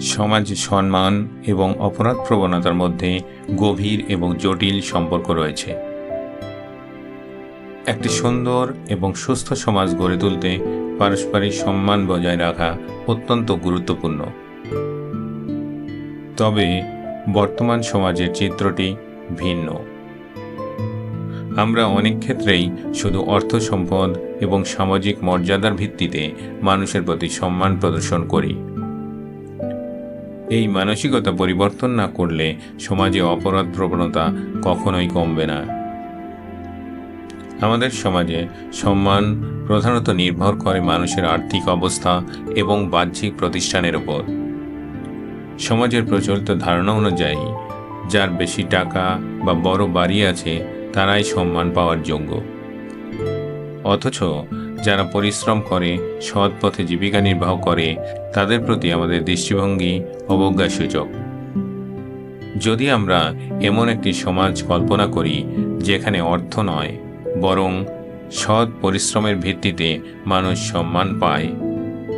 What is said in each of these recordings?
সমাজ সম্মান এবং অপরাধ প্রবণতার মধ্যে গভীর এবং জটিল সম্পর্ক রয়েছে। একটি সুন্দর এবং সুস্থ সমাজ গড়ে তুলতে পারস্পরিক সম্মান বজায় রাখা অত্যন্ত গুরুত্বপূর্ণ। তবে বর্তমান সমাজের চিত্রটি ভিন্ন। আমরা অনেক ক্ষেত্রেই শুধু অর্থ সম্পদ এবং সামাজিক মর্যাদার ভিত্তিতে মানুষের প্রতি সম্মান প্রদর্শন করি। এই মানসিকতা পরিবর্তন না করলে সমাজে অপরাধ প্রবণতা কখনোই কমবে না। আমাদের সমাজে সম্মান প্রধানত নির্ভর করে মানুষের আর্থিক অবস্থা এবং বাহ্যিক প্রতিষ্ঠানের উপর। সমাজের প্রচলিত ধারণা অনুযায়ী যার বেশি টাকা বা বড় বাড়ি আছে তারাই সম্মান পাওয়ার যোগ্য। অথচ যারা পরিশ্রম করে, সৎ পথে জীবিকা নির্বাহ করে, তাদের প্রতি আমাদের দৃষ্টিভঙ্গি অবজ্ঞাসূচক। যদি আমরা এমন একটি সমাজ কল্পনা করি যেখানে অর্থ নয়, বরং সৎ পরিশ্রমের ভিত্তিতে মানুষ সম্মান পায়,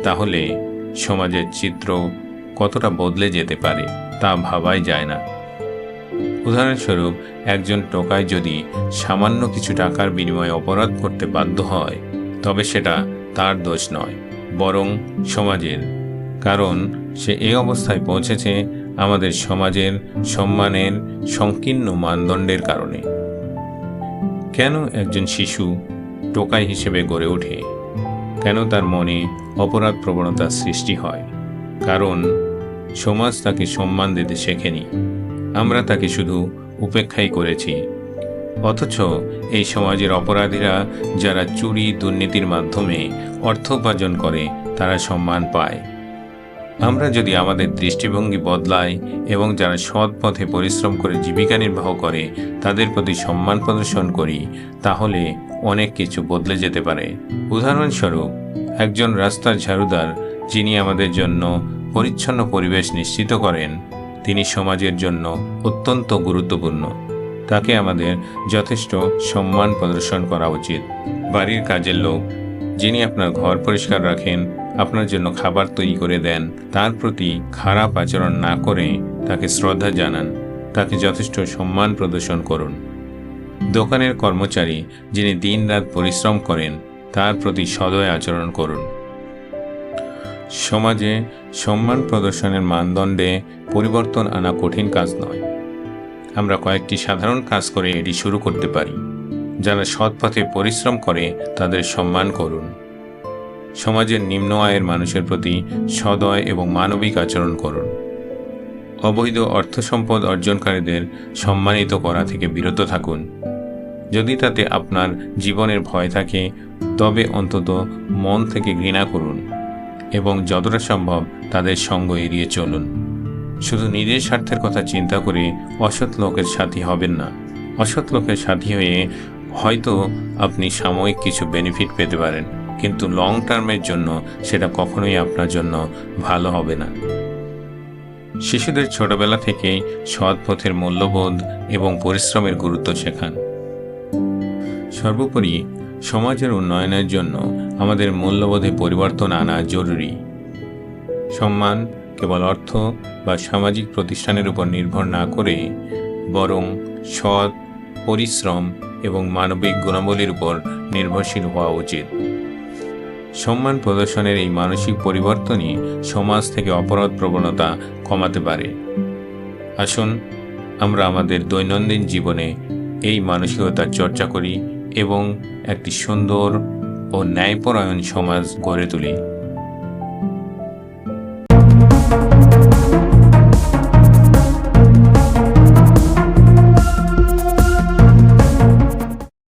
তাহলে সমাজের চিত্র কতটা বদলে যেতে পারে তা ভাবাই যায় না। উদাহরণস্বরূপ, একজন টোকাই যদি সামান্য কিছু টাকার বিনিময়ে অপরাধ করতে বাধ্য হয়, তবে সেটা তার দোষ নয়, বরং সমাজের। কারণ সে এই অবস্থায় পৌঁছেছে আমাদের সমাজের সম্মানের সংকীর্ণ মানদণ্ডের কারণে। কেন একজন শিশু টোকাই হিসেবে গড়ে ওঠে? কেন তার মনে অপরাধ প্রবণতার সৃষ্টি হয়? কারণ সমাজ তাকে সম্মান দিতে শেখেনি। আমরা তাকে শুধু উপেক্ষাই করেছি। অথচ এই সমাজের অপরাধীরা যারা চুরি দুর্নীতির মাধ্যমে অর্থ উপার্জন করে, তারা সম্মান পায়। আমরা যদি আমাদের দৃষ্টিভঙ্গি বদলাই এবং যারা সৎ পথে পরিশ্রম করে জীবিকা নির্বাহ করে তাদের প্রতি সম্মান প্রদর্শন করি, তাহলে অনেক কিছু বদলে যেতে পারে। উদাহরণস্বরূপ, একজন রাস্তার ঝাড়ুদার যিনি আমাদের জন্য পরিচ্ছন্ন পরিবেশ নিশ্চিত করেন, তিনি সমাজের জন্য অত্যন্ত গুরুত্বপূর্ণ। তাকে আমাদের যথেষ্ট সম্মান প্রদর্শন করা উচিত। বাড়ির কাজের লোক যিনি আপনার ঘর পরিষ্কার রাখেন, আপনার জন্য খাবার তৈরি করে দেন, তার প্রতি খারাপ আচরণ না করে তাকে শ্রদ্ধা জানান, তাকে যথেষ্ট সম্মান প্রদর্শন করুন। দোকানের কর্মচারী যিনি দিনরাত পরিশ্রম করেন, তার প্রতি সদয় আচরণ করুন। সমাজে সম্মান প্রদর্শনের মানদণ্ডে পরিবর্তন আনা কঠিন কাজ নয়। আমরা কয়েকটি সাধারণ কাজ করে এটি শুরু করতে পারি। যারা সৎ পথে পরিশ্রম করে তাদের সম্মান করুন। সমাজের নিম্ন আয়ের মানুষের প্রতি সদয় এবং মানবিক আচরণ করুন। অবৈধ অর্থ সম্পদ অর্জনকারীদের সম্মানিত করা থেকে বিরত থাকুন। যদি তাতে আপনার জীবনের ভয় থাকে, তবে অন্তত মন থেকে ঘৃণা করুন এবং যতটা সম্ভব তাদের সঙ্গ এড়িয়ে চলুন। শুধু নিজের স্বার্থের কথা চিন্তা করে অসৎ লোকের সাথী হবেন না। অসৎ লোকের সাথী হয়ে হয়তো আপনি সাময়িক কিছু বেনিফিট পেতে পারেন, কিন্তু লং টার্মের জন্য সেটা কখনোই আপনার জন্য ভালো হবে না। শিশুদের ছোটবেলা থেকেই সৎ পথের মূল্যবোধ এবং পরিশ্রমের গুরুত্ব শেখান। সর্বোপরি, সমাজের উন্নয়নের জন্য আমাদের মূল্যবোধে পরিবর্তন আনা জরুরি। সম্মান কেবল অর্থ বা সামাজিক প্রতিষ্ঠানের উপর নির্ভর না করে, বরং সৎ, পরিশ্রম এবং মানবিক গুণাবলীর উপর নির্ভরশীল হওয়া উচিত। সম্মান প্রদর্শনের এই মানসিক পরিবর্তনই সমাজ থেকে অপরাধ প্রবণতা কমাতে পারে। আসুন আমরা আমাদের দৈনন্দিন জীবনে এই মানসিকতার চর্চা করি এবং একটি সুন্দর ও ন্যায়পরায়ণ সমাজ গড়ে তুলি।